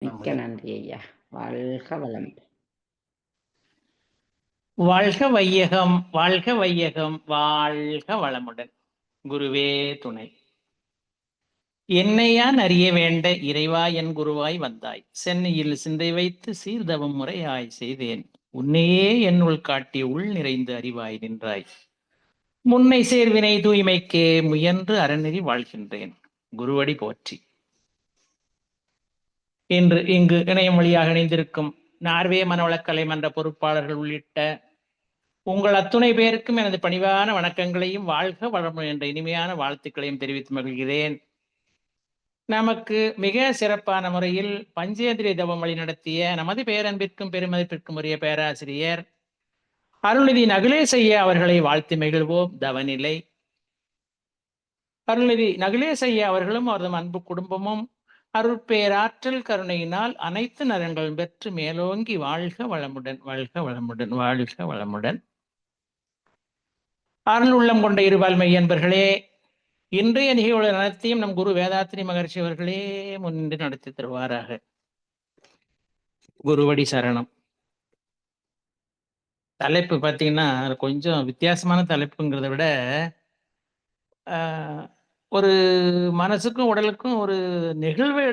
மிக்க நன்றி ஐயா. வாழ்க வளம். வாழ்க வையகம், வாழ்க வையகம், வாழ்க வளமுடன். குருவே துணை. என்னையான் அறிய வேண்ட இறைவா என் குருவாய் வந்தாய். சென்னையில் சிந்தை வைத்து சீர்தவம் முறையாய் செய்தேன். உன்னையே என்னுள் காட்டி உள் நிறைந்து அறிவாய் நின்றாய். முன்னை சேர்வினை தூய்மைக்கே முயன்று அறநெறி வாழ்கின்றேன். குருவடி போற்றி. இன்று இங்கு இணையம் வழியாக இணைந்திருக்கும் நார்வே மனவளக்கலை மன்ற பொறுப்பாளர்கள் உள்ளிட்ட உங்கள் அத்துணை பேருக்கும் எனது பணிவான வணக்கங்களையும் வாழ்க வளமுடன் என்ற இனிமையான வாழ்த்துக்களையும் தெரிவித்து மகிழ்கிறேன். நமக்கு மிக சிறப்பான முறையில் பஞ்சேந்திரிய தவம் வழி நடத்திய நமது பேரன்பிற்கும் பெருமதிப்பிற்கும் உரிய பேராசிரியர் அருள்நிதி நகுலேசையா அவர்களை வாழ்த்து மகிழ்வோம். தவநிலை அருள்நிதி நகுலேசையா அவர்களும் அவரது அன்பு குடும்பமும் அருட்பேராற்றல் கருணையினால் அனைத்து நலன்களும் பெற்று மேலோங்கி வாழ்க வளமுடன், வாழ்க வளமுடன், வாழ்க வளமுடன். அருள் உள்ளம் கொண்ட இருபால்மை என்பர்களே, இன்றைய நிகழ்வுகள் அனைத்தையும் நம் குரு வேதாத்ரி மகர்ஷி அவர்களே முன்னின்று நடத்தி தருவாராக. குருவடி சரணம். தலைப்பு பார்த்தீங்கன்னா கொஞ்சம் வித்தியாசமான தலைப்புங்கிறத விட ஒரு மனசுக்கும் உடலுக்கும் ஒரு நெகிழ்வை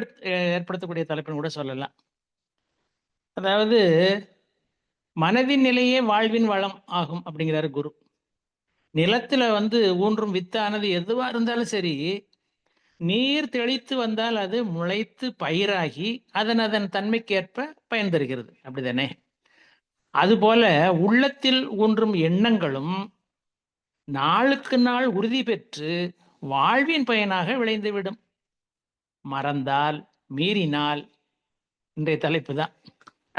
ஏற்படுத்தக்கூடிய தலைப்புன்னு கூட சொல்லலாம். அதாவது மனதின் நிலையே வாழ்வின் வளம் ஆகும் அப்படிங்கிறாரு குரு. நிலத்துல ஊன்றும் வித்தானது எதுவா இருந்தாலும் சரி, நீர் தெளித்து வந்தால் அது முளைத்து பயிராகி அதன் தன்மைக்கேற்ப பயன் தருகிறது. அப்படிதானே? அதுபோல உள்ளத்தில் ஊன்றும் எண்ணங்களும் நாளுக்கு நாள் உறுதி பெற்று வாழ்வின் பயனாக விளைந்துவிடும். மறந்தால் மீறினால் இன்றைய தலைப்பு தான்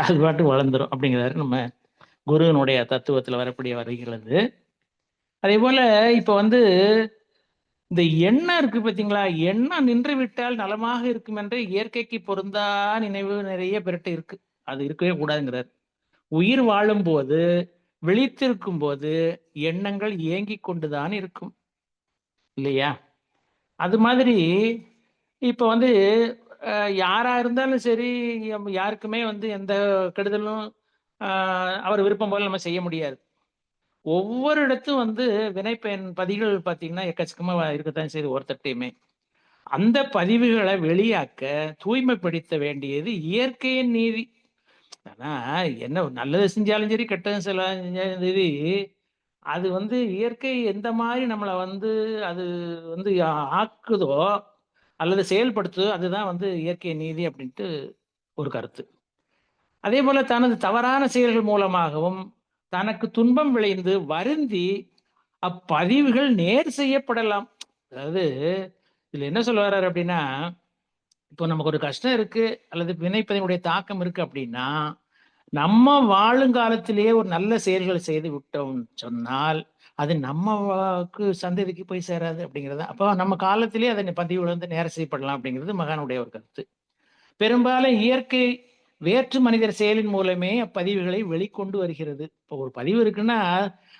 அது பாட்டு வளர்ந்துடும் அப்படிங்கிறாரு நம்ம குருவினுடைய தத்துவத்தில் வரக்கூடிய வருகிறது. அதே போல இப்ப இந்த எண்ணம் இருக்கு பார்த்தீங்களா, எண்ணம் நின்று விட்டால் நலமாக இருக்கும் என்று இயற்கைக்கு பொருந்தா நினைவு நிறைய பேர்கிட்ட இருக்கு. அது இருக்கவே கூடாதுங்கிறார். உயிர் வாழும் போது விழித்திருக்கும் போது எண்ணங்கள் இயங்கி கொண்டுதான் இருக்கும் இல்லையா? அது மாதிரி இப்ப யாரா இருந்தாலும் சரி, யாருக்குமே எந்த கெடுதலும் அவர் விருப்பம் போல நம்ம செய்ய முடியாது. ஒவ்வொரு இடத்தும் வினைப்பயன் பதிவுகள் பார்த்தீங்கன்னா எக்கச்சக்கமா இருக்கத்தான் செய்யுது ஒருத்தட்டையுமே. அந்த பதிவுகளை வெளியாக்க தூய்மைப்படுத்த வேண்டியது இயற்கையின் நீதி. ஆனா என்ன நல்லது செஞ்சாலும் சரி, கெட்டது செஞ்சாலும் சரி, அது இயற்கை எந்த மாதிரி நம்மளை அது ஆக்குதோ அல்லது செயல்படுத்துதோ அதுதான் இயற்கை நீதி அப்படின்ட்டு ஒரு கருத்து. அதே போல தனது தவறான செயல்கள் மூலமாகவும் தனக்கு துன்பம் விளைந்து வருந்தி அப்பதிவுகள் நேர் செய்யப்படலாம். அதாவது இதுல என்ன சொல்ல வர்றாரு அப்படின்னா, இப்போ நமக்கு ஒரு கஷ்டம் இருக்கு அல்லது வினைப்பதனுடைய தாக்கம் இருக்கு அப்படின்னா, நம்ம வாழுங்காலத்திலேயே ஒரு நல்ல செயல்கள் செய்து விட்டோம் சொன்னால் அது நம்மக்கு சந்ததிக்கு போய் சேராது அப்படிங்கிறது. அப்போ நம்ம காலத்திலேயே அதை பதிவுகள் நேர செய்யப்படலாம் அப்படிங்கிறது மகானுடைய ஒரு கருத்து. பெரும்பாலும் இயற்கை வேற்று மனிதர் செயலின் மூலமே அப்பதிவுகளை வெளிக்கொண்டு வருகிறது. இப்போ ஒரு பதிவு இருக்குன்னா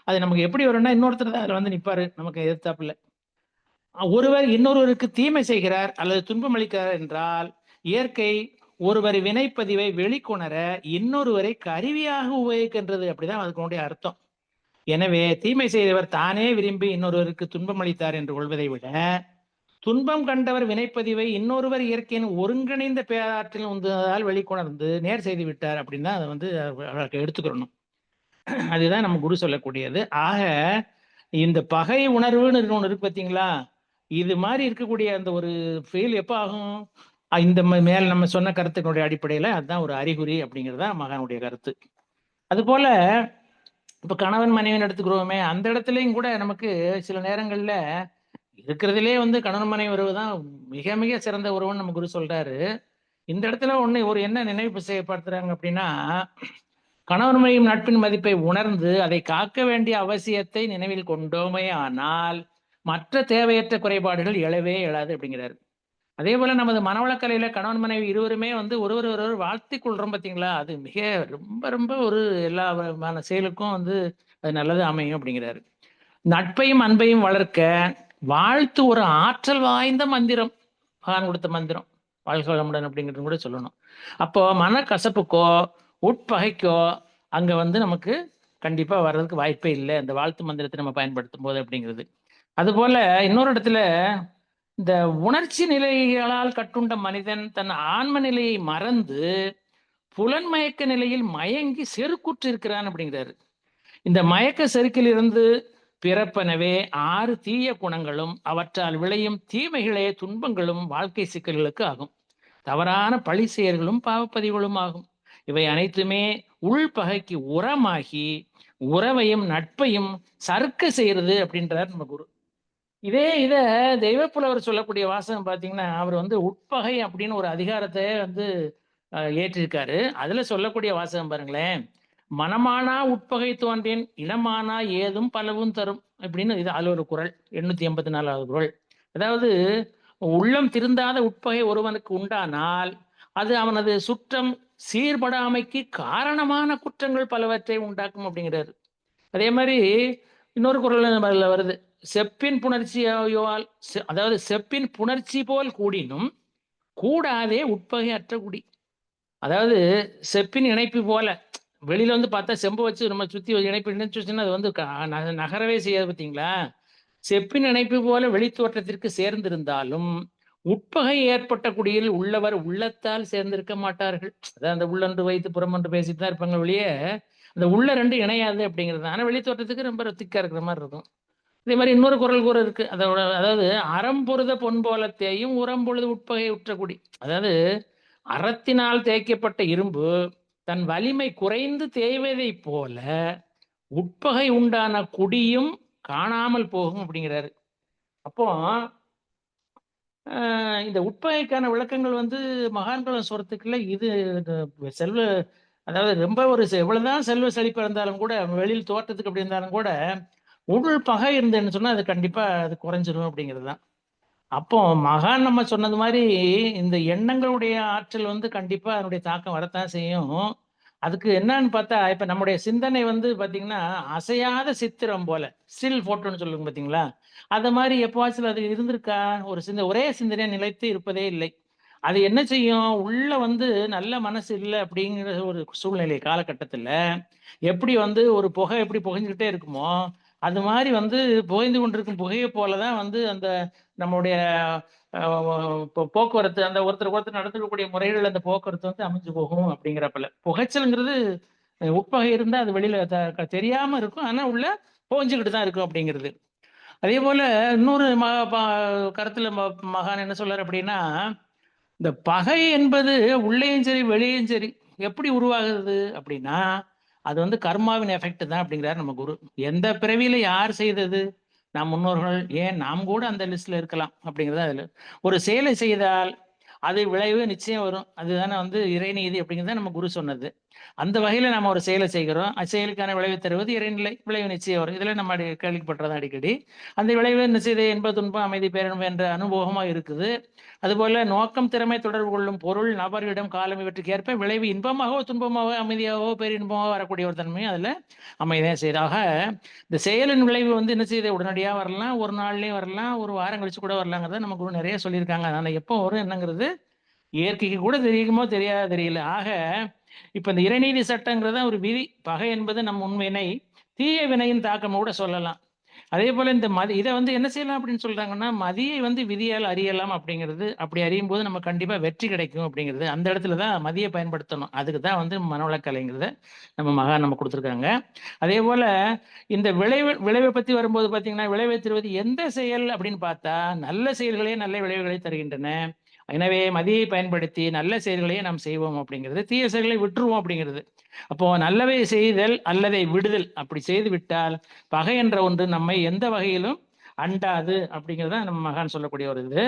அது நமக்கு எப்படி வரும்னா, இன்னொருத்தர் தான் அதில் நிற்பாரு நமக்கு எதிர்த்தாப்புல. ஒருவர் இன்னொருவருக்கு தீமை செய்கிறார் அல்லது துன்பம் அளிக்கிறார் என்றால் இயற்கை ஒருவர் வினைப்பதிவை வெளிக்கொணர இன்னொருவரை கருவியாக உபயோகிக்கின்றது. அப்படிதான் அதுக்கு அர்த்தம். எனவே தீமை செய்தவர் தானே விரும்பி இன்னொருவருக்கு துன்பம் அளித்தார் என்று கொள்வதை விட, துன்பம் கண்டவர் வினைப்பதிவை இன்னொருவர் இயற்கையின் ஒருங்கிணைந்த பேராற்றில் உந்துவதால் வெளிக்கொணர்ந்து நேர் செய்து விட்டார் அப்படின்னு தான் அதை எடுத்துக்கிறணும். அதுதான் நம்ம குரு சொல்லக்கூடியது. ஆக இந்த பகை உணர்வுன்னு ஒன்று இருக்கு பார்த்தீங்களா, இது மாதிரி இருக்கக்கூடிய அந்த ஒரு ஃபெயில் எப்போ ஆகும்? இந்த மேல் நம்ம சொன்ன கருத்துக்களுடைய அடிப்படையில் அதுதான் ஒரு அறிகுறி அப்படிங்கிறது தான் மகானுடைய கருத்து. அதுபோல இப்போ கணவன் மனைவின்னு எடுத்துக்கிறோமே, அந்த இடத்துலையும் கூட நமக்கு சில நேரங்களில் இருக்கிறதுலே கணவன் மனைவி உறவு தான் மிக மிக சிறந்த உறவுன்னு நம்ம குரு சொல்றாரு. இந்த இடத்துல ஒரு என்ன நினைவு செய்யப்படுத்துறாங்க அப்படின்னா, கணவன் மனைவி நட்பின் மதிப்பை உணர்ந்து அதை காக்க வேண்டிய அவசியத்தை நினைவில் கொண்டோமே ஆனால் மற்ற தேவையற்ற குறைபாடுகள் எழவே எழாது அப்படிங்கிறாரு. அதே போல நமது மனவளக்கலையில கணவன் மனைவி இருவருமே ஒருவர் வாழ்த்தி கொள்றோம் பார்த்தீங்களா, அது மிக ரொம்ப ரொம்ப ஒரு எல்லா செயலுக்கும் அது நல்லது அமையும் அப்படிங்கிறாரு. நட்பையும் அன்பையும் வளர்க்க வாழ்த்து ஒரு ஆற்றல் வாய்ந்த மந்திரம், மகான் கொடுத்த மந்திரம். வாழ்க வளமுடன் அப்படிங்கிறது கூட சொல்லணும். அப்போ மனக்கசப்புக்கோ உட்பகைக்கோ அங்க வந்து நமக்கு கண்டிப்பா வர்றதுக்கு வாய்ப்பே இல்லை இந்த வாழ்த்து மந்திரத்தை நம்ம பயன்படுத்தும் போது அப்படிங்கிறது. அதுபோல இன்னொரு இடத்துல இந்த உணர்ச்சி நிலைகளால் கட்டுண்ட மனிதன் தன் ஆன்ம நிலையை மறந்து புலன்மயக்க நிலையில் மயங்கி செருக்குற்று இருக்கிறான் அப்படிங்கிறாரு. இந்த மயக்க செருக்கிலிருந்து பிறப்பனவே 6 தீய குணங்களும் அவற்றால் விளையும் தீமைகளே துன்பங்களும் வாழ்க்கை சிக்கல்களுக்கு ஆகும். தவறான பழி செயல்களும் பாவப்பதிவுகளும் ஆகும். இவை அனைத்துமே உள்பகைக்கு உரமாகி உறவையும் நட்பையும் சறுக்க செய்யறது அப்படின்றார் நம்ம குரு. இத தெய்வப்புலவர் சொல்லக்கூடிய வாசகம் பார்த்தீங்கன்னா, அவர் வந்து உட்பகை அப்படின்னு ஒரு அதிகாரத்தை வந்து ஏற்றிருக்காரு. அதுல சொல்லக்கூடிய வாசகம் பாருங்களேன். மனமானா உட்பகை தோன்றேன் இனமானா ஏதும் பலவும் தரும் அப்படின்னு இது அதுல ஒரு குறள் 884வது குறள். அதாவது உள்ளம் திருந்தாத உட்பகை ஒருவனுக்கு உண்டானால் அது அவனது சுற்றம் சீர்படாமைக்கு காரணமான குற்றங்கள் பலவற்றை உண்டாக்கும் அப்படிங்கிறாரு. அதே மாதிரி இன்னொரு குறள் வருது. செப்பின் புணர்ச்சியால் அதாவது செப்பின் புணர்ச்சி போல் கூடினும் கூடாதே உட்பகை அற்ற குடி. அதாவது செப்பின் இணைப்பு போல வெளியில வந்து பார்த்தா செம்பு வச்சு நம்ம சுத்தி இணைப்பு இணைச்சுன்னா அது வந்து நகரவே செய்யாது பார்த்தீங்களா. செப்பின் இணைப்பு போல வெளித்தோற்றத்திற்கு சேர்ந்திருந்தாலும் உட்பகை ஏற்பட்ட குடியில் உள்ளவர் உள்ளத்தால் சேர்ந்திருக்க மாட்டார்கள். அதான் அந்த உள்ளன்று வைத்து புறமன்று பேசிட்டு தான் இருப்பாங்க வெளியே அந்த உள்ள ரெண்டு இணையாது அப்படிங்கிறது. ஆனா வெளித்தோற்றத்துக்கு ரொம்ப திக்கா இருக்கிற மாதிரி இருக்கும். இதே மாதிரி இன்னொரு குறள் கூட இருக்கு. அதாவது அறம்பொருத பொன் போல தேயும் உரம்பொழுது உட்பகை உற்ற குடி. அதாவது அறத்தினால் தேய்க்கப்பட்ட இரும்பு தன் வலிமை குறைந்து தேய்வதை போல உட்பகை உண்டான குடியும் காணாமல் போகும் அப்படிங்கிறாரு. அப்போ இந்த உட்பகைக்கான விளக்கங்கள் வந்து மகான்கள சொல்றதுக்குள்ள இது செல்வ அதாவது ரொம்ப ஒரு எவ்வளவுதான் செல்வ செழிப்பா இருந்தாலும் கூட வெளியில் தோற்றத்துக்கு அப்படி இருந்தாலும் கூட உள் பகை இருந்ததுன்னு சொன்னா அது கண்டிப்பா அது குறைஞ்சிரும் அப்படிங்கிறது தான். அப்போ மகான் நம்ம சொன்னது மாதிரி இந்த எண்ணங்களுடைய ஆற்றல் வந்து கண்டிப்பா அதனுடைய தாக்கம் வரத்தான் செய்யும். அதுக்கு என்னன்னு பார்த்தா இப்ப நம்முடைய சிந்தனை வந்து பாத்தீங்கன்னா அசையாத சித்திரம் போல ஸ்டில் போட்டோன்னு சொல்லுங்க பாத்தீங்களா. அத மாதிரி எப்பவாச்சும் அது இருந்திருக்கா? ஒரு ஒரே சிந்தனையா நிலைத்து இருப்பதே இல்லை. அது என்ன செய்யும் உள்ள வந்து நல்ல மனசு இல்லை அப்படிங்கிற ஒரு சூழ்நிலை காலகட்டத்துல எப்படி வந்து ஒரு புகை எப்படி புகைஞ்சுக்கிட்டே இருக்குமோ அது மாதிரி வந்து புகைந்து கொண்டிருக்கும் புகையை போலதான் வந்து அந்த நம்மளுடைய போக்குவரத்து அந்த ஒருத்தர் நடந்துக்கக்கூடிய முறைகள் அந்த போக்குவரத்து வந்து அமைஞ்சு போகும் அப்படிங்கிறப்பல புகைச்சல்ங்கிறது உட்பகை இருந்தா அது வெளியில தெரியாம இருக்கும் ஆனா உள்ள புகைஞ்சுக்கிட்டு தான் இருக்கும் அப்படிங்கிறது. அதே போல இன்னொரு கருத்துல மகான் என்ன சொல்றாரு அப்படின்னா இந்த பகை என்பது உள்ளேயும் சரி வெளியும் சரி எப்படி உருவாகுது அப்படின்னா அது வந்து கர்மாவின் எஃபெக்ட் தான் அப்படிங்கிறார் நம்ம குரு. எந்த பிறவியில யார் செய்தது நம் முன்னோர்கள் ஏன் நாம் கூட அந்த லிஸ்ட்ல இருக்கலாம் அப்படிங்கிறத அதுல ஒரு செயலை செய்தால் அது விளைவு நிச்சயம் வரும். அதுதானே வந்து இறைநீதி அப்படிங்கிறத நம்ம குரு சொன்னது. அந்த வகையில நம்ம ஒரு செயலை செய்கிறோம். செயலுக்கான விளைவு தருவது இறைநிலை விளைவு நிச்சயம் வரும். இதுல நம்ம கேள்விப்பட்டது அடிக்கடி. அந்த விளைவு நிச்சயதை என்பது துன்பம் அமைதி பேரன்பு என்ற அனுபவமா இருக்குது. அதுபோல நோக்கம் திறமை தொடர்பு கொள்ளும் பொருள் நபர்களிடம் காலம் இவற்றுக்கு ஏற்ப விளைவு இன்பமாகவோ துன்பமாகவோ அமைதியாகவோ பேரின்பமாகவோ வரக்கூடிய ஒரு தன்மையும் அதுல அமைதியாக செய்தாக இந்த செயலின் விளைவு வந்து என்ன செய்யுது உடனடியாக வரலாம் ஒரு நாள்லயும் வரலாம் ஒரு வாரம் கழிச்சு கூட வரலாங்கிறத நம்ம குரு நிறைய சொல்லியிருக்காங்க. அதனால எப்போ வரும் என்னங்கிறது இயற்கைக்கு கூட தெரியுமோ தெரியாத தெரியல. ஆக இப்ப இந்த இறைநீதி சட்டங்கிறத ஒரு விதி. பகை என்பது நம் உண்மையினை தீய வினையின் தாக்கம் கூட சொல்லலாம். அதே போல இந்த இதை வந்து என்ன செய்யலாம் அப்படின்னு சொல்றாங்கன்னா மதியை வந்து விதியால் அறியலாம் அப்படிங்கிறது. அப்படி அறியும் போது நம்ம கண்டிப்பா வெற்றி கிடைக்கும் அப்படிங்கிறது. அந்த இடத்துலதான் மதியை பயன்படுத்தணும். அதுக்கு தான் வந்து மனவளக்கலைங்கிறத நம்ம கொடுத்துருக்காங்க. அதே போல இந்த விளைவை பத்தி வரும்போது பாத்தீங்கன்னா விளைவை தருவது எந்த செயல் அப்படின்னு பார்த்தா நல்ல செயல்களே நல்ல விளைவுகளை தருகின்றன. எனவே மதியை பயன்படுத்தி நல்ல செயல்களையே நாம் செய்வோம் அப்படிங்கிறது. தீய செயல்களை விட்டுருவோம் அப்படிங்கிறது. அப்போ நல்லவை செய்தல் அல்லதை விடுதல் அப்படி செய்து விட்டால் பகை என்ற ஒன்று நம்மை எந்த வகையிலும் அண்டாது அப்படிங்கிறத நம்ம மகான் சொல்லக்கூடிய ஒரு இது.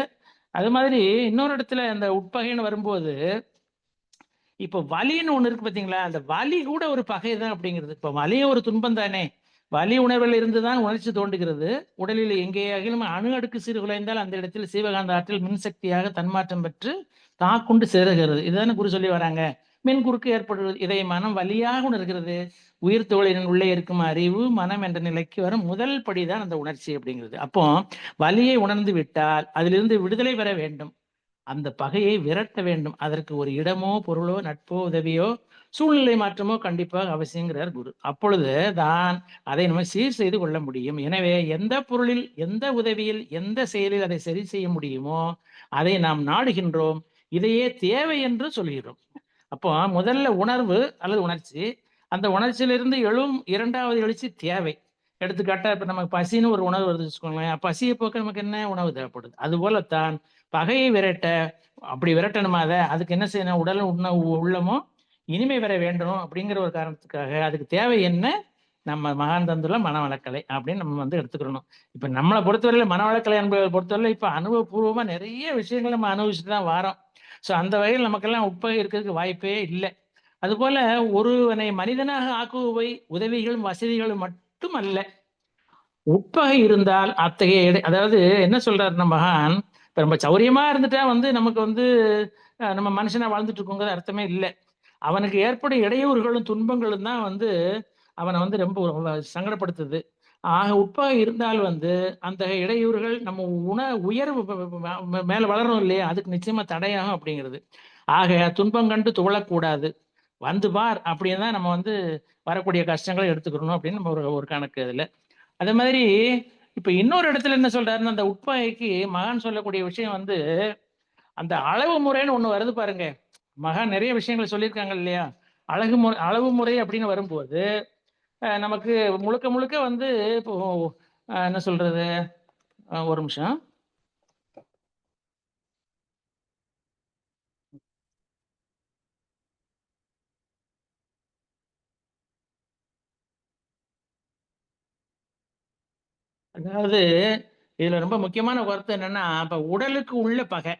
அது மாதிரி இன்னொரு இடத்துல அந்த உட்பகைன்னு வரும்போது இப்போ வலின்னு ஒண்ணு இருக்கு பாத்தீங்களா. அந்த வலி கூட ஒரு பகை தான் அப்படிங்கிறது. இப்போ வலியும் ஒரு துன்பம் தானே. வலி உணர்வில் இருந்துதான் உணர்ச்சி தோன்றுகிறது. உடலில் எங்கேயாகிலும் அணு அடுக்கு சிறு குலைந்தால் அந்த இடத்தில் சீவகாந்த ஆற்றல் மின்சக்தியாக தன்மாற்றம் பெற்று தாக்குண்டு சேருகிறது. இதுதானே குரு சொல்லி வராங்க. மின் குறுக்கு ஏற்படுவது இதை மனம் வலியாக உணர்கிறது. உயிர் தோழின் உள்ளே இருக்கும் அறிவு மனம் என்ற நிலைக்கு வரும் முதல் படிதான் அந்த உணர்ச்சி அப்படிங்கிறது. அப்போ வலியை உணர்ந்து விட்டால் அதிலிருந்து விடுதலை பெற வேண்டும். அந்த பகையை விரட்ட வேண்டும். அதற்கு ஒரு இடமோ, பொருளோ, நட்போ, உதவியோ, சூழ்நிலை மாற்றமோ கண்டிப்பாக அவசியங்கிறார் குரு. அப்பொழுது தான் அதை நம்ம சீர் செய்து கொள்ள முடியும். எனவே எந்த பொருளில், எந்த உதவியில், எந்த செயலில் அதை சரி செய்ய முடியுமோ அதை நாம் நாடுகின்றோம். இதையே தேவை என்று சொல்கிறோம். அப்போ முதல்ல உணர்வு அல்லது உணர்ச்சி, அந்த உணர்ச்சியிலிருந்து எழும் 2வது எழுச்சி தேவை. எடுத்துக்காட்டா இப்ப நமக்கு பசின்னு ஒரு உணர்வு வருது வச்சுக்கோங்களேன். பசியை போக்க நமக்கு என்ன உணவு தேவைப்படுது. அதுபோலத்தான் பகையை விரட்ட, அப்படி விரட்டணுமா அதுக்கு என்ன செய்யணும்? உடல் உள்ளமோ இனிமை பெற வேண்டும் அப்படிங்கிற ஒரு காரணத்துக்காக அதுக்கு தேவை என்ன? நம்ம மகான் தந்துள்ள மனவளக்கலை அப்படின்னு நம்ம வந்து எடுத்துக்கிறணும். இப்ப நம்மளை பொறுத்தவரையில மனவளக்கலை என்பதை பொறுத்தவரையில இப்ப அனுபவபூர்வமா நிறைய விஷயங்கள் நம்ம அனுபவிச்சுட்டு தான் வாரோம். ஸோ அந்த வகையில் நமக்கெல்லாம் உட்பகை இருக்கிறதுக்கு வாய்ப்பே இல்லை. அதுபோல ஒருவனை மனிதனாக ஆக்குபவை உதவிகளும் வசதிகளும் மட்டும் அல்ல. உட்பகை இருந்தால் அத்தகைய அதாவது என்ன சொல்றாரு நம்ம மகான், இப்ப நம்ம சௌரியமா இருந்துட்டா வந்து நமக்கு வந்து நம்ம மனுஷனா வாழ்ந்துட்டு இருக்கோங்கிறது அர்த்தமே இல்லை. அவனுக்கு ஏற்படும் இடையூறுகளும் துன்பங்களும் தான் வந்து அவனை வந்து ரொம்ப சங்கடப்படுத்துது. ஆக உட்பகை இருந்தால் வந்து அந்த இடையூறுகள் நம்ம உயர்வு மேல வளரும் இல்லையா, அதுக்கு நிச்சயமா தடையாகும் அப்படிங்கிறது. ஆக துன்பம் கண்டு துவளக்கூடாது, வந்து பார் அப்படின்னு தான் நம்ம வந்து வரக்கூடிய கஷ்டங்களை எடுத்துக்கணும் அப்படின்னு நம்ம ஒரு கணக்கு அதுல. அதே மாதிரி இப்ப இன்னொரு இடத்துல என்ன சொல்றாருன்னா, அந்த உட்பகைக்கு மகான் சொல்லக்கூடிய விஷயம் வந்து அந்த அளவு முறைன்னு ஒண்ணு வருது பாருங்க. மகான் நிறைய விஷயங்கள் சொல்லியிருக்காங்க இல்லையா? அளவு முறை அப்படின்னு வரும்போது நமக்கு முழுக்க முழுக்க வந்து இப்போ என்ன சொல்றது, ஒரு நிமிஷம். அதாவது இதுல ரொம்ப முக்கியமான கருத்து என்னன்னா, இப்ப உடலுக்கு உள்ள பகை.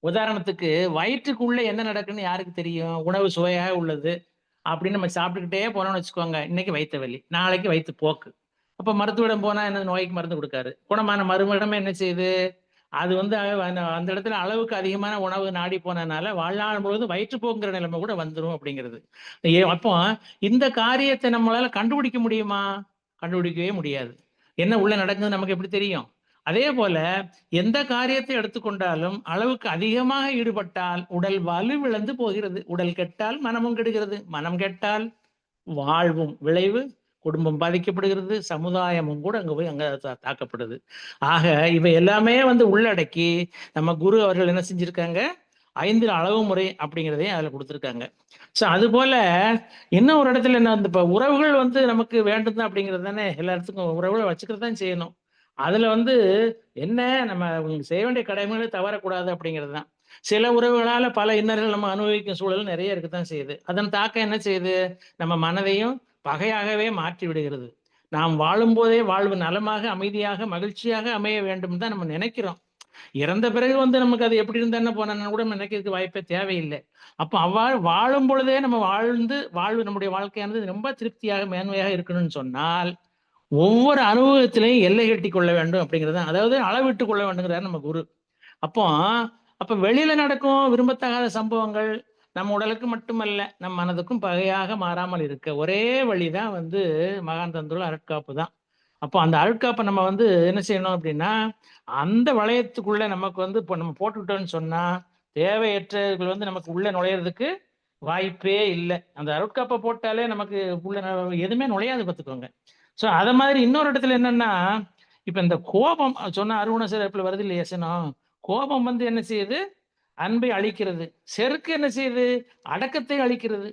உதாரணத்துக்கு வயிற்றுக்குள்ள என்ன நடக்குன்னு யாருக்கு தெரியும்? உணவு சுவையாக உள்ளது அப்படின்னு நம்ம சாப்பிட்டுக்கிட்டே போனோம்னு வச்சுக்கோங்க. இன்னைக்கு வயித்து வலி, நாளைக்கு வயிற்று போக்கு. அப்ப மருத்துவரிடம் போனா என்ன நோய்க்கு மருந்து கொடுக்காரு. குணமான மருமடமே என்ன செய்யுது? அது வந்து அந்த இடத்துல அளவுக்கு அதிகமான உணவு நாடி போனதுனால வாழ்நாள் முழுவதும் வயிற்றுப்போக்குங்கிற நிலைமை கூட வந்துடும் அப்படிங்கிறது. அப்போ இந்த காரியத்தை நம்மளால கண்டுபிடிக்க முடியுமா? கண்டுபிடிக்கவே முடியாது. என்ன உள்ள நடக்குது நமக்கு எப்படி தெரியும்? அதே போல எந்த காரியத்தை எடுத்துக்கொண்டாலும் அளவுக்கு அதிகமாக ஈடுபட்டால் உடல் வலுவிழந்து போகிறது. உடல் கெட்டால் மனமும் கெடுகிறது. மனம் கெட்டால் வாழ்வும் விளைவு, குடும்பம் பாதிக்கப்படுகிறது, சமுதாயமும் கூட அங்க போய் அங்க தாக்கப்படுது. ஆக இவை எல்லாமே வந்து உள்ளடக்கி நம்ம குரு அவர்கள் என்ன செஞ்சிருக்காங்க, 5 அளவு முறை அப்படிங்கிறதையும் அதுல கொடுத்துருக்காங்க. ஸோ அது போல இன்னும் ஒரு இடத்துல என்ன வந்து இப்ப உறவுகள் வந்து நமக்கு வேண்டும் தான் அப்படிங்கிறது தானே, எல்லா இடத்துக்கும் உறவுகளை வச்சுக்கிறது தான் செய்யணும். அதுல வந்து என்ன, நம்ம செய்ய வேண்டிய கடமைகளை தவறக்கூடாது அப்படிங்கிறது தான். சில உறவுகளால பல இன்னல்கள் நம்ம அனுபவிக்கும் சூழல் நிறைய இருக்கத்தான் செய்யுது. அதன் தாக்கம் என்ன செய்யுது? நம்ம மனதையும் பகையாகவே மாற்றி விடுகிறது. நாம் வாழும்போதே வாழ்வு நலமாக, அமைதியாக, மகிழ்ச்சியாக அமைய வேண்டும் தான் நம்ம நினைக்கிறோம். இறந்த பிறகு வந்து நமக்கு அது எப்படி இருந்தா என்ன போனான்னு கூட நினைக்கிறதுக்கு வாய்ப்பே தேவையில்லை. அப்ப அவ்வாறு வாழும் பொழுதே நம்ம வாழ்வு நம்முடைய வாழ்க்கையானது ரொம்ப திருப்தியாக, மேன்மையாக இருக்கணும்னு சொன்னால் ஒவ்வொரு அனுபவத்திலையும் எல்லை கட்டி கொள்ள வேண்டும் அப்படிங்கிறது, அதாவது அளவிட்டு கொள்ள வேண்டுங்கிறார் நம்ம குரு. அப்போ அப்ப வெளியில நடக்கும் விரும்பத்தகாத சம்பவங்கள் நம்ம உடலுக்கு மட்டுமல்ல, நம் மனதுக்கும் பகையாக மாறாமல் இருக்க ஒரே வழிதான் வந்து மகான் தந்துள்ள அருட்காப்பு தான். அப்போ அந்த அருட்காப்பை நம்ம வந்து என்ன செய்யணும் அப்படின்னா, அந்த வளையத்துக்குள்ள நமக்கு வந்து இப்போ நம்ம போட்டுக்கிட்டோம்னு சொன்னா தேவையற்றவர்கள் வந்து நமக்கு உள்ள நுழையிறதுக்கு வாய்ப்பே இல்லை. அந்த அருட்காப்பை போட்டாலே நமக்கு உள்ள எதுவுமே நுழையாது பார்த்துக்கோங்க. ஸோ அத மாதிரி இன்னொரு இடத்துல என்னன்னா, இப்ப இந்த கோபம் சொன்ன அருண சிறப்புல வருது இல்லையா சினம். கோபம் வந்து என்ன செய்யுது? அன்பை அழிக்கிறது. செருக்கு என்ன செய்யுது? அடக்கத்தை அழிக்கிறது.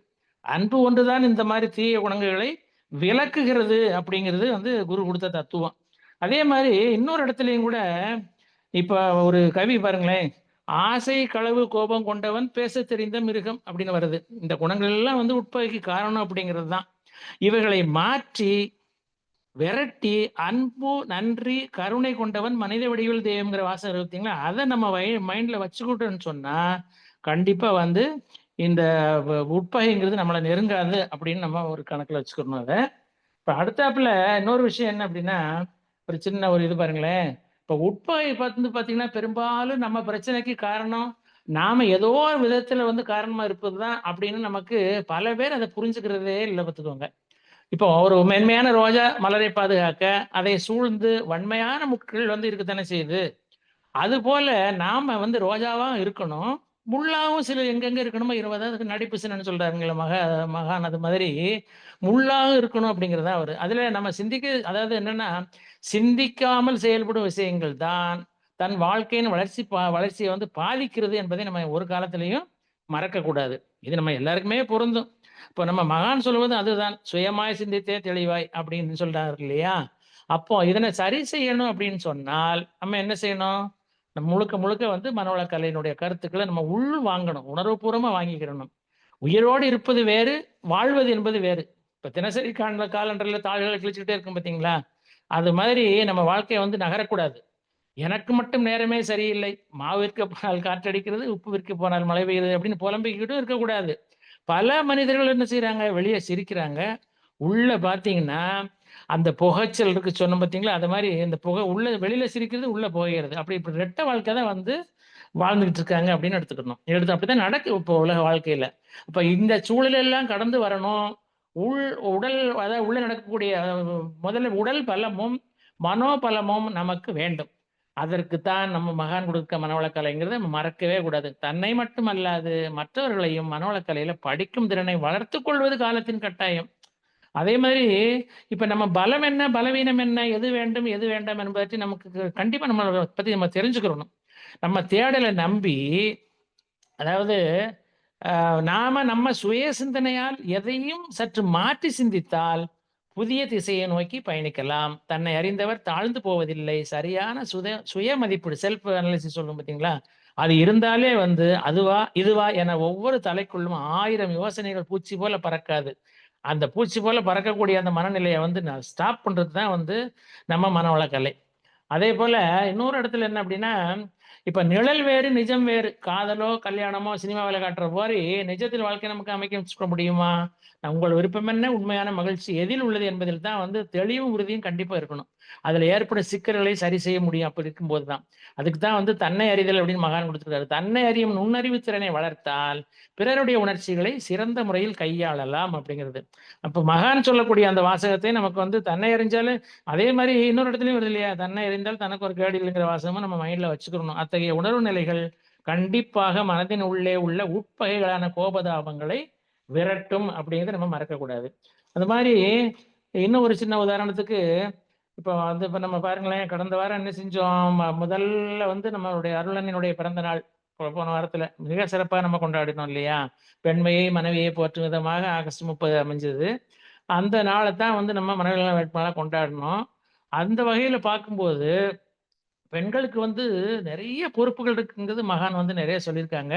அன்பு ஒன்றுதான் இந்த மாதிரி தீய குணங்களை விலக்குகிறது அப்படிங்கிறது வந்து குரு கொடுத்த தத்துவம். அதே மாதிரி இன்னொரு இடத்துலயும் கூட இப்ப ஒரு கவி பாருங்களேன். ஆசை, களவு, கோபம் கொண்டவன் பேசத் தெரிந்த மிருகம் அப்படின்னு வருது. இந்த குணங்கள் எல்லாம் வந்து உட்பகைக்கு காரணம் அப்படிங்கிறது தான். இவைகளை மாற்றி விரட்டி அன்பு, நன்றி, கருணை கொண்டவன் மனித வடிவில் தெய்வம்ங்கிற வாசகம் பார்த்தீங்களா? அதை நம்ம மைண்ட்ல வச்சுக்கிட்டோம்னு சொன்னா கண்டிப்பா வந்து இந்த உட்பகைங்கிறது நம்மளை நெருங்காது அப்படின்னு நம்ம ஒரு கணக்குல வச்சுக்கணும். அதை இப்ப அடுத்தாப்புல இன்னொரு விஷயம் என்ன அப்படின்னா, ஒரு சின்ன ஒரு இது பாருங்களேன். இப்ப உட்பகை பார்த்து பார்த்தீங்கன்னா பெரும்பாலும் நம்ம பிரச்சனைக்கு காரணம் நாம ஏதோ ஒரு விதத்துல வந்து காரணமா இருப்பதுதான் அப்படின்னு நமக்கு பல பேர் அதை புரிஞ்சுக்கிறதே இல்லை பார்த்துக்கோங்க. இப்போ ஒரு மென்மையான ரோஜா மலரை பாதுகாக்க அதை சூழ்ந்து வன்மையான முட்கள் வந்து இருக்கத்தானே செய்யுது. அதுபோல நாம வந்து ரோஜாவா இருக்கணும். முள்ளாவும் சில எங்கெங்க இருக்கணுமோ அதுக்கு நடிப்பு சின்னன்னு சொல்றாருங்கல்ல மகான் அது மாதிரி முள்ளாவும் இருக்கணும் அப்படிங்கிறது தான் அவரு. அதுல நம்ம அதாவது என்னன்னா, சிந்திக்காமல் செயல்படும் விஷயங்கள் தான் தன் வாழ்க்கையின் வளர்ச்சிய வந்து பாதிக்கிறது என்பதை நம்ம ஒரு காலத்திலயும் மறக்கக்கூடாது. இது நம்ம எல்லாருக்குமே பொருந்தும். இப்போ நம்ம மகான் சொல்வது அதுதான். "சுயமாய் சிந்தித்தே தெளிவாய்" அப்படின்னு சொல்றாரு இல்லையா? அப்போ இதனை சரி செய்யணும் அப்படின்னு சொன்னால், நம்ம என்ன செய்யணும்? நம்ம முழுக்க முழுக்க வந்து மனவளக் கலையினுடைய கருத்துக்கள நம்ம வாங்கணும். உணர்வுபூர்வமா வாங்கிக்கிறணும். உயிரோடு இருப்பது வேறு, வாழ்வது என்பது வேறு. இப்ப தினசரி காலண்டர்ல தாள்கள கிழிச்சுக்கிட்டே இருக்கோம் பார்த்தீங்களா? அது மாதிரி நம்ம வாழ்க்கை வந்து நகரக்கூடாது. எனக்கு மட்டும் நேரமே சரியில்லை. மாவு விற்க போனால் காற்றடிக்கிறது, உப்பு விற்க போனால் மழை பெய்யுது அப்படின்னு புலம்பிக்கிட்டும் இருக்கக்கூடாது. பல மனிதர்கள் என்ன செய்றாங்க? வெளிய சிரிக்கிறாங்க. உள்ள பார்த்தீங்கன்னா, அந்த புகைச்சல் இருக்கு சொன்னோம் பார்த்தீங்களா? அது மாரி இந்த புகை வெளியில சிரிக்கிறது, உள்ள புகையிறது. இப்படி ரெட்டை வாழ்க்கை தான் வந்து வாழ்ந்துகிட்டு இருக்காங்க அப்படின்னு எடுத்துக்கணும். அப்படித்தான் நடக்குது இப்போ உலக வாழ்க்கையில. அப்ப இந்த சூழலெல்லாம் கடந்து வரணும். உள் உடல் அதாவது உள்ள நடக்கக்கூடிய முதல்ல உடல் பலமும், மனோபலமும் நமக்கு வேண்டும். அதற்கு தான் நம்ம மகான் குடுத்த மனவளக்கலைங்கிறத நம்ம மறக்கவே கூடாது. தன்னை மட்டும் அல்லாது மற்றவர்களையும் மனவளக்கலையில படிக்கும் திறனை வளர்த்துக் கொள்வது காலத்தின் கட்டாயம். அதே மாதிரி இப்ப நம்ம பலம் என்ன, பலவீனம் என்ன, எது வேண்டும், எது வேண்டாம் என்பதை பற்றி நமக்கு கண்டிப்பா நம்மள பத்தி நம்ம தெரிஞ்சுக்கிறணும். நம்ம தேடல நம்பி, அதாவது நாம நம்ம சுய சிந்தனையால் எதையும் சற்று மாற்றி சிந்தித்தால், புதிய திசையை நோக்கி பயணிக்கலாம். தன்னை அறிந்தவர் தாழ்ந்து போவதில்லை. சரியான சுய மதிப்பீடு செல்ஃப் அனலைசிஸ் சொல்லுவோம் பார்த்தீங்களா? அது இருந்தாலே வந்து அதுவா, இதுவா என ஒவ்வொரு தலைக்குள்ளும் 1000 யோசனைகள் பூச்சி போல பறக்காது. அந்த பூச்சி போல பறக்கக்கூடிய அந்த மனநிலைய வந்து நான் ஸ்டாப் பண்றது தான் வந்து நம்ம மனவளக்கலை. அதேபோல இன்னொரு இடத்துல என்ன அப்படின்னா, இப்ப நிழல் வேறு, நிஜம் வேறு. காதலோ, கல்யாணமோ, சினிமாவுல காட்டுற மாரி நிஜத்தில் வாழ்க்கை நமக்கு அமைக்க முடியுமா? உங்கள் விருப்பம் என்ன? உண்மையான மகிழ்ச்சி எதில் உள்ளது என்பதில் தான் வந்து தெளிவும், உறுதியும் கண்டிப்பா இருக்கணும். அதுல ஏற்படும் சிக்கல்களை சரி செய்ய முடியும். அப்படி இருக்கும்போது தான். அதுக்கு தான் வந்து தன்னை அறிதல் அப்படின்னு மகான் குடுத்திருக்காரு. தன்னை அறியும் நுண்ணறிவு திறனை வளர்த்தால், பிறருடைய உணர்ச்சிகளை சிறந்த முறையில் கையாளலாம் அப்படிங்கிறது. அப்ப மகான் சொல்லக்கூடிய அந்த வாசகத்தை நமக்கு வந்து தன்னை அறிஞ்சாலே அதே மாரி இன்னொரு இடத்துலயும் வருது இல்லையா? "தன்னை அறிந்தால் தனக்கு ஒரு கேடு இல்லைங்கிற" வாசகமும் நம்ம மைண்ட்ல வச்சுக்கிறணும். அத்தகைய உணர்வு நிலைகள் கண்டிப்பாக மனதின் உள்ளே உள்ள உட்பகைகளான கோபதாபங்களை விரட்டும் அப்படிங்கிறத நம்ம மறக்கக்கூடாது. அது மாரி இன்னும் ஒரு சின்ன உதாரணத்துக்கு, இப்ப நம்ம பாருங்களேன், கடந்த வாரம் என்ன செஞ்சோம்? முதல்ல வந்து நம்மளுடைய அருளன்னையினுடைய பிறந்த நாள். போன வாரத்துல மிக சிறப்பா நம்ம கொண்டாடினோம் இல்லையா? பெண்மையை, மனைவியை போற்றும் விதமாக ஆகஸ்ட் 30 அமைஞ்சது. அந்த நாள தான் வந்து நம்ம மனநல வேட்பாளரா கொண்டாடினோம். அந்த வகையில பார்க்கும்போது, பெண்களுக்கு வந்து நெறைய பொறுப்புகள் இருக்குங்கிறது மகான் வந்து நெறைய சொல்லியிருக்காங்க.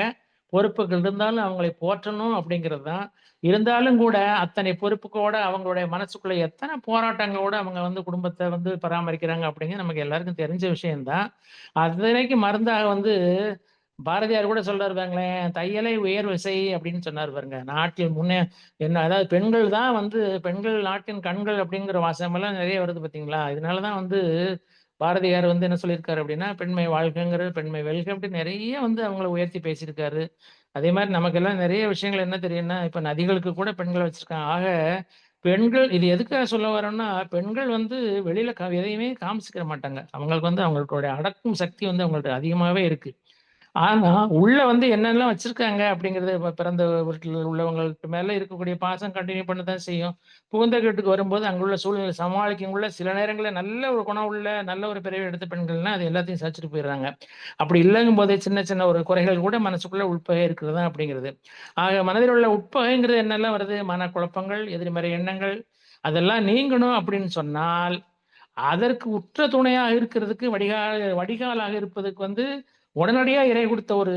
பொறுப்புகள் இருந்தாலும் அவங்களை போற்றணும் அப்படிங்கிறது தான். இருந்தாலும் கூட அத்தனை பொறுப்புக்கோட அவங்களுடைய மனசுக்குள்ள எத்தன போராட்டங்களோட அவங்க வந்து குடும்பத்த வந்து பராமரிக்கிறாங்க அப்படிங்கிறது நமக்கு எல்லாருக்கும் தெரிஞ்ச விஷயம் தான். அதனைக்கு மருந்தாக வந்து பாரதியார் கூட சொல்றாரு பாருங்களேன், "தையலை உயர் விசை" அப்படின்னு சொன்னாரு பாருங்க. நாட்டில் அதாவது பெண்கள் தான் வந்து பெண்கள் நாட்டின் கண்கள் அப்படிங்கிற வாசகமெல்லாம் நெறைய வருது பார்த்தீங்களா? இதனால தான் வந்து பாரதியார் வந்து என்ன சொல்லியிருக்காரு அப்படின்னா, "பெண்மை வாழ்கங்கிறது, பெண்மை வெல்க" அப்படின்னு நெறைய வந்து அவங்கள உயர்த்தி பேசியிருக்காரு. அதே மாரி நமக்கெல்லாம் நெறைய விஷயங்கள் என்ன தெரியும்னா, இப்ப நதிகளுக்கு கூட பெண்கள வச்சிருக்காங்க. ஆக பெண்கள் இது எதுக்காக சொல்ல வரோம்னா, பெண்கள் வந்து வெளியில எதையுமே காமிச்சுக்கிற மாட்டாங்க. அவங்களுக்கு வந்து அவங்களுடைய அடக்கும் சக்தி வந்து அவங்கள்ட்ட அதிகமாவே இருக்கு. ஆனா, உள்ள வந்து என்னெல்லாம் வச்சிருக்காங்க அப்படிங்கிறது பிறந்த வீட்ல உள்ளவங்களுக்கு மேல இருக்கக்கூடிய பாசம் கன்டின்யூ பண்ண தான் செய்யும். புகுந்த வீட்டுக்கு வரும்போது அங்குள்ள சூழ்நிலை சமாளிக்கக்குள்ள சில நேரங்கள்ல நல்ல ஒரு குணம் உள்ள, நல்ல ஒரு பிறவி எடுத்த பெண்கள்னா, அது எல்லாத்தையும் சகிச்சுட்டு போயிடுறாங்க. அப்படி இல்லங்கும்போதே சின்ன சின்ன ஒரு குறைகள் கூட மனசுக்குள்ள உட்பகை இருக்கிறது தான் அப்படிங்கிறது. ஆக மனதில் உள்ள உட்பகைங்கிறது என்னெல்லாம் வருது? மனக்குழப்பங்கள், எதிர்மறை எண்ணங்கள் அதெல்லாம் நீங்கணும் அப்படின்னு சொன்னால், அதற்கு உற்ற துணையாக இருக்கிறதுக்கு வடிகாலாக இருப்பதற்கு வந்து உடனடியா இறை குடுத்த ஒரு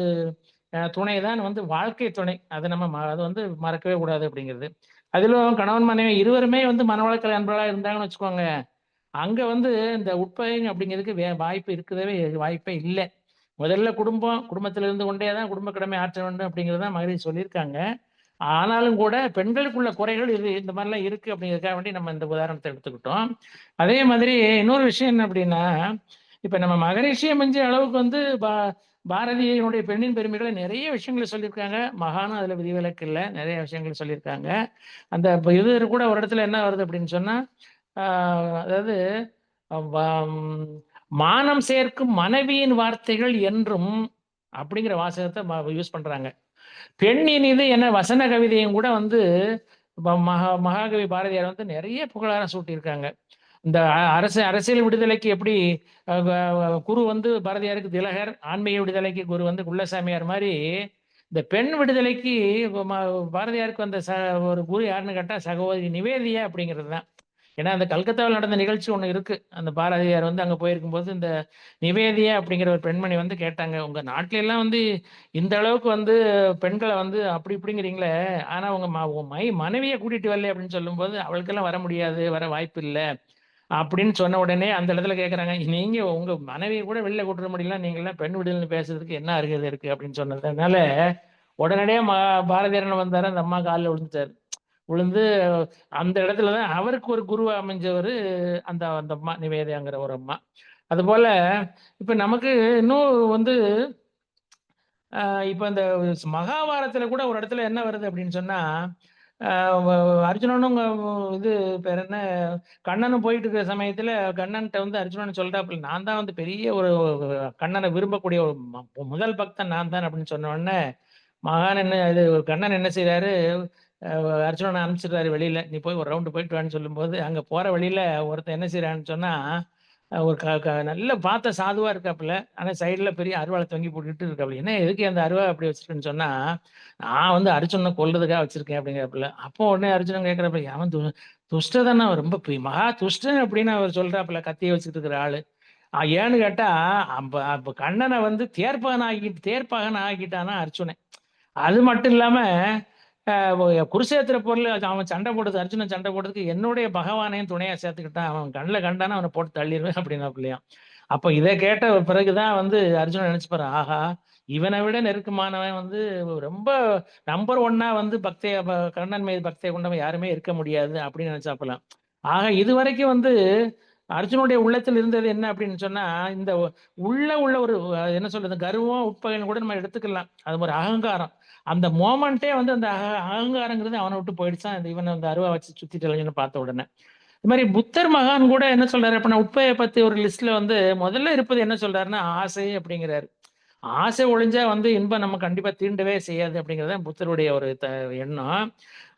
துணை தான் வந்து வாழ்க்கை துணை. அத நம்ம அது வந்து மறக்கவே கூடாது அப்படிங்கிறது. அதிலும் கணவன், மனைவி இருவருமே வந்து மனவளக்கலை அன்பர்களா இருந்தாங்கன்னு வச்சுக்கோங்க, அங்க வந்து இந்த உட்பகை அப்படிங்கிறதுக்கு வாய்ப்பு இருக்கவே வாய்ப்பே இல்ல. முதல்ல குடும்பத்தில இருந்து கொண்டே தான் குடும்ப கடமை ஆற்ற வேண்டும் அப்படிங்கிறது தான் மகளிர் சொல்லியிருக்காங்க. ஆனாலும் கூட பெண்களுக்குள்ள குறைகள் இந்த மாரிலாம் இருக்கு அப்படிங்கிறதுக்காக வேண்டி நம்ம இந்த உதாரணத்த எடுத்துக்கிட்டோம். அதே மாதிரி இன்னொரு விஷயம் என்ன அப்படின்னா, இப்ப நம்ம மகரிஷிய மிஞ்சிய அளவுக்கு வந்து பாரதியினுடைய பெண்ணின் பெருமைகள நெறைய விஷயங்கள சொல்லியிருக்காங்க. மகானும் அதுல விதிவிலக்கு இல்ல. நெறைய விஷயங்கள் சொல்லியிருக்காங்க. அந்த இது கூட ஒரு இடத்துல என்ன வருது அப்படின்னு சொன்னா, ஆ அதாவது வ மானம் சேர்க்கும் மனைவியின் வார்த்தைகள் என்றும் அப்படிங்கிற வாசகத்தை யூஸ் பண்றாங்க. பெண் இனிது என வசன கவிதையும் கூட வந்து மகாகவி பாரதியார் வந்து நிறைய புகழாரம் சூட்டியிருக்காங்க. இந்த அரசியல் விடுதலைக்கு எப்படி குரு வந்து பாரதியாருக்கு திலகர், ஆன்மீக விடுதலைக்கு குரு வந்து குள்ளசாமியார் மாதிரி, இந்த பெண் விடுதலைக்கு பாரதியாருக்கு வந்த ஒரு குரு யாருன்னு கேட்டா சகோதரி நிவேதியா அப்படிங்கிறது தான். ஏன்னா அந்த கல்கத்தாவில் நடந்த நிகழ்ச்சி ஒண்ணு இருக்கு. அந்த பாரதியார் வந்து அங்க போயிருக்கும்போது இந்த நிவேதியா அப்படிங்கிற ஒரு பெண்மணி வந்து கேட்டாங்க, உங்க நாட்டுல எல்லாம் வந்து இந்த அளவுக்கு வந்து பெண்களை வந்து அப்படி இப்படிங்கிறீங்களே, ஆனா உங்க மனைவியை கூட்டிட்டு வரல அப்படின்னு சொல்லும்போது, அவளுக்கெல்லாம் வர முடியாது, வர வாய்ப்பு இல்லை அப்படின்னு சொன்ன உடனே அந்த இடத்துல கேட்குறாங்க, நீங்க உங்க மனைவியை கூட வெளில கூட்டுற முடியல, நீங்க எல்லாம் பெண் விடுதலை பேசுறதுக்கு என்ன அருகதை இருக்கு அப்படின்னு சொன்னதுனால உடனடியே பாரதியார் என்ன வந்தாரு, அந்த அம்மா காலில் விழுந்துட்டாரு. விழுந்து அந்த இடத்துல தான் அவருக்கு ஒரு குருவா அமைஞ்சவர் அந்த அந்த அம்மா நிவேதியாங்கிற ஒரு அம்மா. அதுபோல இப்ப நமக்கு இன்னும் வந்து இப்ப இந்த மகாபாரதத்துல கூட ஒரு இடத்துல என்ன வருது அப்படின்னு சொன்னா, அர்ஜுனனும் இது பேர் என்ன, கண்ணனும் போயிட்டு இருக்கிற சமயத்துல கண்ணன்ட்ட வந்து அர்ஜுனன் சொல்றாப்புல, நான் தான் வந்து பெரிய ஒரு கண்ணனை விரும்பக்கூடிய ஒரு முதல் பக்தன் நான் தான் அப்படின்னு சொன்ன உடனே மகான் என்ன இது கண்ணன் என்ன செய்றாரு, அர்ஜுனனை அனுப்பிச்சிடுறாரு வெளியில. நீ போய் ஒரு ரவுண்டு போயிட்டு வான்னு சொல்லும்போது, அங்க போற வழியில ஒருத்தன் என்ன செய்றான்னு சொன்னா, ஒரு க க நல்ல பார்த்த சாதுவா இருக்காப்புல. ஆனா சைடுல பெரிய அருவாள தொங்கி போட்டுட்டு இருக்காப்புல. என்ன எதுக்கு அந்த அருவா அப்படி வச்சிருக்கேன்னு சொன்னா, நான் வந்து அர்ஜுனன கொல்றதுக்காக வச்சிருக்கேன் அப்படிங்கிறாப்புல. அப்போ உடனே அர்ஜுனன் கேட்கிறாப்புல, அவன் துஷ்டதான அவன் ரொம்ப மகா துஷ்டன் அப்படின்னு அவர் சொல்றாப்புல, கத்திய வச்சுட்டு இருக்கிற ஆளு. ஏன்னு கேட்டா, அப்ப அப்ப கண்ணன வந்து தேர்ப்பாகன் ஆக்கிட்டானா அர்ஜுனன். அது மட்டும் இல்லாம, அ குருஷேத்திர போர்ல அவன் சண்டை போட்டது அர்ஜுனன் சண்டை போட்டதுக்கு என்னுடைய பகவானையும் துணையா சேர்த்துக்கிட்டான். அவன் கண்ல கண்டானா அவன போட்டு தள்ளிருவேன் அப்படின்னாப்புலயாம். அப்ப இத கேட்ட பிறகு தான் வந்து அர்ஜுனன் நினைச்சுப்பாரு, ஆஹா! இவனை விட நெருக்கமானவன் வந்து ரொம்ப நம்பர் 1 வந்து கண்ணன் மீது பக்திய கொண்டவன் யாருமே இருக்க முடியாது அப்படின்னு நினைச்சாப்புலாம். ஆக இதுவரைக்கும் வந்து அர்ஜுனுடைய உள்ளத்தில் இருந்தது என்ன அப்படின்னு சொன்னா, இந்த உள்ள ஒரு என்ன சொல்றது, கர்வம், உட்பகைன்னு கூட நம்ம எடுத்துக்கலாம். அது ஒரு அகங்காரம். அந்த மொமெண்ட்டே வந்து அந்த அகங்காரங்கிறது அவன விட்டு போயிடுச்சாம். இவன அந்த அருவா வச்சு சுத்திட்டு அலைஞ்சவன பார்த்த உடனே. இது மாரி புத்தர் மகான் கூட என்ன சொல்றாரு அப்படின்னா, உட்பகைய பத்தி ஒரு லிஸ்ட்ல வந்து முதல்ல இருப்பது என்ன சொல்றாருன்னா, ஆசை அப்படிங்கிறாரு. ஆசை ஒழிஞ்சா வந்து இன்பம் நம்ம கண்டிப்பா தீண்டவே செய்யாது அப்படிங்கிறது தான் புத்தருடைய ஒரு எண்ணம்.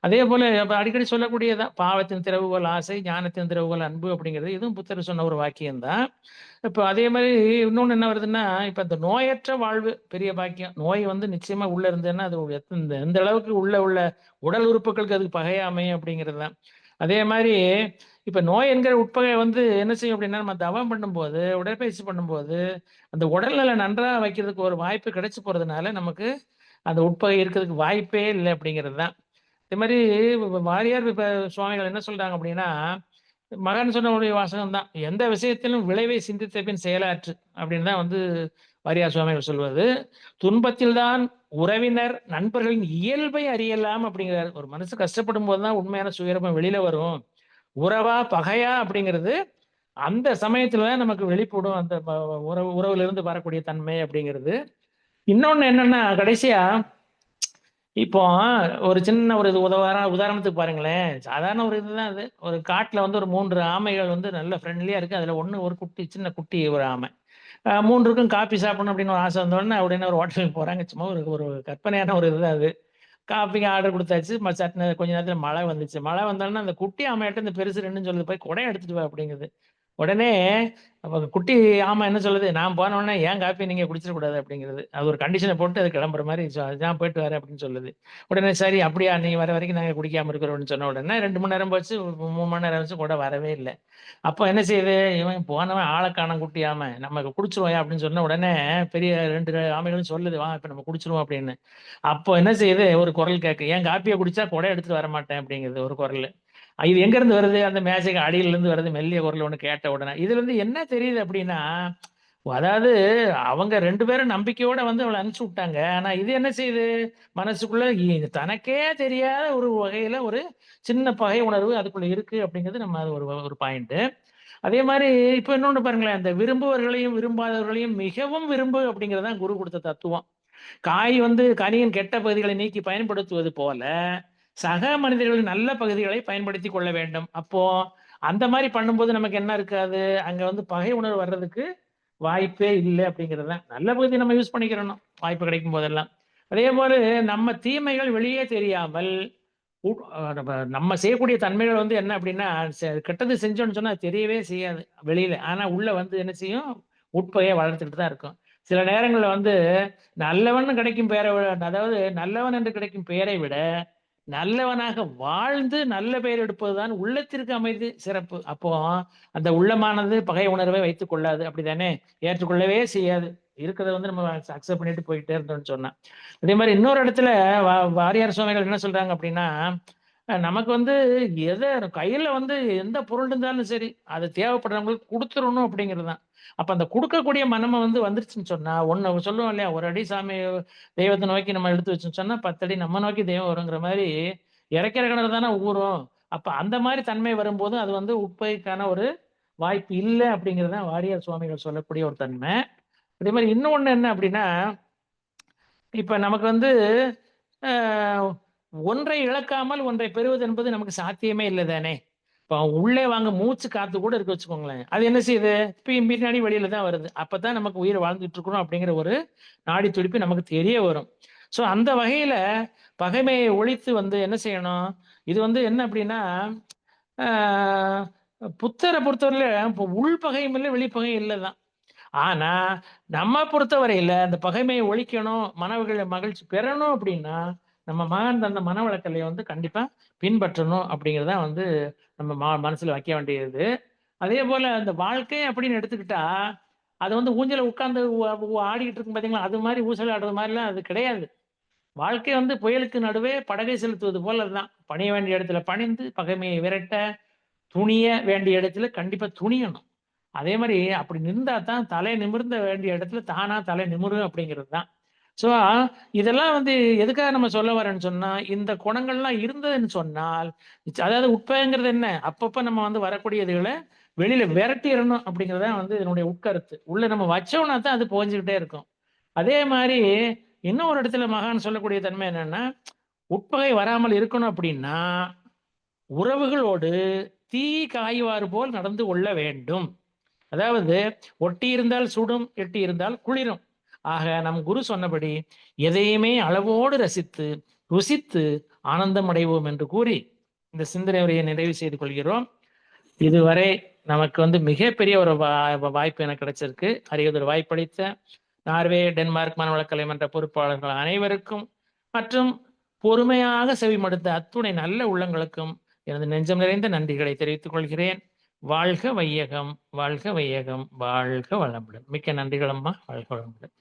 அதேபோல அப்ப அடிக்கடி சொல்லக்கூடியதுதான். பாவத்தின் திறவுகோல் ஆசை, ஞானத்தின் திறவுகோல் அன்பு அப்படிங்கிறது. இதுவும் புத்தர் சொன்ன ஒரு வாக்கியம் தான். இப்ப அதே மாரி இன்னொன்னு என்ன வருதுன்னா, இப்ப இந்த நோயற்ற வாழ்வு பெரிய பாக்கியம். நோய் வந்து நிச்சயமா உள்ள இருந்ததுன்னா, அது எந்த அளவுக்கு உள்ள உடல் உறுப்புகளுக்கு அதுக்கு பகையா அமையும் அப்படிங்கிறது தான். அதே மாரி இப்ப நோய் என்கிற உட்பகை வந்து என்ன செய்யும் அப்படின்னா, நம்ம தவம் பண்ணும்போது, உடற்பயிற்சி பண்ணும்போது, அந்த உடல்நல நன்றா வைக்கிறதுக்கு ஒரு வாய்ப்பு கிடைச்சு போறதுனால, நமக்கு அந்த உட்பகை இருக்கிறதுக்கு வாய்ப்பே இல்ல அப்படிங்கிறது தான். இதே மாரி வாரியார் இப்ப சுவாமிகள் என்ன சொல்றாங்க அப்படின்னா, மகான் சொன்ன ஒரு வாசகம் தான். "எந்த விஷயத்திலும் விளைவை சிந்தித்த பின் செயலாற்று" அப்படின்னு தான் வந்து வாரியார் சுவாமிகள் சொல்வது. "துன்பத்தில் தான் உறவினர், நண்பர்களின் இயல்பை அறியலாம்" அப்படிங்கிறாரு. ஒரு மனசு கஷ்டப்படும்போது தான் உண்மையான சுயரூபம் வெளியில வரும். உறவா, பகையா அப்படிங்கிறது அந்த சமயத்துல தான் நமக்கு வெளிப்படும். அந்த உறவிலிருந்து வரக்கூடிய தன்மை அப்படிங்கிறது. இன்னொன்னு என்னன்னா, கடைசியா இப்போ ஒரு சின்ன ஒரு இது உதாரணத்துக்கு பாருங்களேன். சாதாரண ஒரு இதுதான் அது. ஒரு காட்டுல வந்து ஒரு 3 ஆமைகள் வந்து நல்ல ஃப்ரெண்ட்லியா இருக்கு. அதுல ஒரு சின்ன குட்டி ஒரு ஆமை. 3க்கும் காப்பி சாப்பிடணும் அப்படின்னு ஒரு ஆசை வந்தோனே, உடனே ஒரு ஹோட்டலுக்கு போறாங்க. சும்மா ஒரு ஒரு கற்பனையான ஒரு இதுதான் அது. காப்பிக்கு ஆர்டர் குடுத்தாச்சு. சட்னு கொஞ்ச நேரத்துல மழை வந்துச்சு. மழை வந்தோனே அந்த குட்டி ஆமையாட்ட இந்த பெருசு 2ன்னு சொல்லுது, "போய் குடம் எடுத்துட்டு வா" அப்படிங்குது. உடனே அப்ப குட்டி ஆமா என்ன சொல்லுது, நான் போனோனே "என் காப்பிய நீங்க குடிச்சிடக்கூடாது" அப்படிங்கிறது. அது ஒரு கண்டிஷன போட்டு அது கிளம்புற மாரி "நான் போயிட்டு வரேன்" அப்படின்னு சொல்லுது. உடனே "சரி அப்படியா நீ வர வரைக்கும் நாங்க குடிக்காம இருக்கிறோம்னு" சொன்ன உடனே 2 மணி நேரம் போச்சு, 3 மணி நேரம் ஆச்சு குடம் வரவே இல்ல. அப்ப என்ன செய்யுது, இவன் போனவன் ஆள காணோம் குட்டி ஆம. "நம்ம குடிச்சுருவோம்யா" அப்படின்னு சொன்ன உடனே பெரிய 2 ஆமைகளும் சொல்லுது, "வா இப்ப நம்ம குடிச்சுருவோம்" அப்படின்னு. அப்போ என்ன செய்யுது, ஒரு குரல் கேட்கு, "என் காப்பிய குடிச்சா குடம் எடுத்துட்டு வரமாட்டேன்" அப்படிங்குது ஒரு குரலு. இது எங்கேருந்து வருது? அந்த மேஜைக்கு அடியிலருந்து வருது. மெல்லிய குரல் ஒண்ணு கேட்ட உடனே. இதுலருந்து என்ன தெரியுது அப்டின்னா, அதாவது அவங்க 2 பேரும் நம்பிக்கையோட வந்து அவள அனுப்பிச்சு விட்டாங்க. ஆனா இது என்ன செய்யுது? மனசுக்குள்ள தனக்கே தெரியாத ஒரு வகையில ஒரு சின்ன பகை உணர்வு அதுக்குள்ள இருக்கு அப்டிங்கிறது நம்ம அது ஒரு ஒரு பாயிண்ட்டு. அதே மாரி இப்ப இன்னொன்னு பாருங்களேன், இந்த விரும்புவர்களையும், விரும்பாதவர்களையும் மிகவும் விரும்பு அப்டிங்கிறது தான் குரு குடுத்த தத்துவம். காய் வந்து கனியின் கெட்ட பகுதிகளை நீக்கி பயன்படுத்துவது போல, சக மனிதர்களின் நல்ல பகுதிகளை பயன்படுத்திக் கொள்ள வேண்டும். அப்போ அந்த மாரி பண்ணும்போது நமக்கு என்ன இருக்காது, அங்க வந்து பகை உணர்வு வர்றதுக்கு வாய்ப்பே இல்லை அப்படிங்கிறது தான். நல்ல பகுதி நம்ம யூஸ் பண்ணிக்கிறணும் வாய்ப்பு கிடைக்கும் போதெல்லாம். அதே போல நம்ம தீமைகள் வெளியே தெரியாமல் நம்ம செய்யக்கூடிய தன்மைகள் வந்து என்ன அப்படின்னா, கெட்டது செஞ்சோம்னு சொன்னா அது தெரியவே செய்யாது வெளியில. ஆனா உள்ள வந்து என்ன செய்யும்? உட்பகைய வளர்த்துக்கிட்டு தான் இருக்கும். சில நேரங்கள்ல வந்து நல்லவன்னு கிடைக்கும் பெயரை விட, அதாவது நல்லவன் என்று கிடைக்கும் பெயரை விட, நல்லவனாக வாழ்ந்து நல்ல பெயர் எடுப்பதுதான் உள்ளத்திற்கு அமைதி சிறப்பு. அப்போ அந்த உள்ளமானது பகை உணர்வை வைத்துக் கொள்ளாது. அப்படித்தானே? ஏற்றுக்கொள்ளவே செய்யாது. இருக்கிறத வந்து நம்ம அக்செப்ட் பண்ணிட்டு போயிட்டே இருந்தோம்னு சொன்னா. அதே மாரி இன்னொரு இடத்துல வாரியார் சுவாமிகள் என்ன சொல்றாங்க அப்படின்னா, நமக்கு வந்து எத கையில வந்து எந்த பொருள் இருந்தாலும் சரி, அது தேவைப்படுறவங்களுக்கு குடுத்துறணும் அப்படிங்கிறது தான். அப்ப அந்த குடுக்கக்கூடிய மனம வந்து வந்துருச்சுன்னு சொன்னா, ஒண்ணு சொல்லுவோம் இல்லையா? "ஒரு அடி சாமி தெய்வத்த நோக்கி நம்ம எடுத்து வச்சோம்னு சொன்னா, 10 அடி நம்ம நோக்கி தெய்வம் வருங்கிற" மாரி, இறைக்கிற கிணறு தானே ஊறும். அப்ப அந்த மாரி தன்மை வரும்போது, அது வந்து உட்பகைக்கான ஒரு வாய்ப்பு இல்ல அப்படிங்கிறது தான் வாரியார் சுவாமிகள் சொல்லக்கூடிய ஒரு தன்மை. அதே மாரி இன்னொன்னு என்ன அப்படின்னா, இப்ப நமக்கு வந்து அ ஒன்றை இழக்காமல் ஒன்றை பெறுவது என்பது நமக்கு சாத்தியமே இல்ல தானே! இப்ப உள்ளே வாங்க மூச்சு காத்து கூட இருக்கு வச்சுக்கோங்களேன். அது என்ன செய்யுது? பின்னாடி வெளியில தான் வருது. அப்பதான் நமக்கு உயிர் வாழ்ந்துட்டு இருக்கிறோம் அப்படிங்கிற ஒரு நாடி துடிப்பு நமக்கு தெரிய வரும். ஸோ அந்த வகையில பகைமையை ஒழித்து வந்து என்ன செய்யணும்? இது வந்து என்ன அப்படின்னா, ஆ புத்தர பொறுத்தவரையில இப்ப உள்பகையும் இல்ல, வெளிப்பகையும் இல்ல தான். ஆனா, நம்ம பொறுத்தவரையில அந்த பகைமையை ஒழிக்கணும், மகிழ்ச்சி பெறணும் அப்படின்னா, நம்ம மகான் தந்த மனவளக்கலைய வந்து கண்டிப்பா பின்பற்றணும் அப்படிங்கிறது தான் வந்து நம்ம மனசுல வைக்க வேண்டியது. அதேபோல அந்த வாழ்க்கை அப்படின்னு எடுத்துக்கிட்டா, அது வந்து ஊஞ்சல்ல உட்கார்ந்து ஆடிக்கிட்டு இருக்கும் பார்த்தீங்களா, அது மாரி ஊசல் ஆடுறது மாரிலாம் அது கிடையாது. வாழ்க்கை வந்து புயலுக்கு நடுவே படகை செலுத்துவது போல தான். பணிய வேண்டிய இடத்துல பணிந்து, பகைமையை விரட்ட, துணிய வேண்டிய இடத்துல கண்டிப்பா துணியணும். அதே மாரி அப்படி நின்றா தான் தலை நிமிர்ந்த வேண்டிய இடத்துல தானா தலை நிமிரும் அப்படிங்கிறது தான். ஸோ இதெல்லாம் வந்து எதுக்காக நம்ம சொல்ல வரேன்னு சொன்னா, இந்த குணங்கள்லாம் இருந்ததுன்னு சொன்னால், அதாவது உட்பகைங்கிறது என்ன? அப்பப்ப நம்ம வந்து வரக்கூடிய இதுகள வெளியில விரட்டிறணும் அப்படிங்கிறது தான் வந்து இதனுடைய உட்கருத்து. உள்ள நம்ம வச்சோம்னா தான் அது புகஞ்சுகிட்டே இருக்கும். அதே மாரி இன்னும் ஒரு இடத்துல மகான் சொல்லக்கூடிய தன்மை என்னன்னா, உட்பகை வராமல் இருக்கணும் அப்படின்னா, உறவுகளோடு தீ காய்வார் போல் நடந்து கொள்ள வேண்டும். அதாவது ஒட்டி இருந்தால் சுடும், எட்டி இருந்தால் குளிரும். ஆக நம் குரு சொன்னபடி எதையுமே அளவோடு ரசித்து, ருசித்து ஆனந்தம் அடைவோம் என்று கூறி, இந்த சிந்தனை உரையை நிறைவு செய்து கொள்கிறோம். இதுவரை நமக்கு வந்து மிகப்பெரிய ஒரு வாய்ப்பு எனக்கு கிடைச்சிருக்கு. அறிவதொரு வாய்ப்பளித்த நார்வே, டென்மார்க் மனவளக்கலை மன்ற பொறுப்பாளர்கள் அனைவருக்கும் மற்றும் பொறுமையாக செவிமடுத்த அத்துணை நல்ல உள்ளங்களுக்கும் எனது நெஞ்சம் நிறைந்த நன்றிகளை தெரிவித்துக் கொள்கிறேன். வாழ்க வையகம், வாழ்க வையகம், வாழ்க வளமுடன். மிக்க நன்றிகள் அம்மா. வாழ்க வளமுடன்.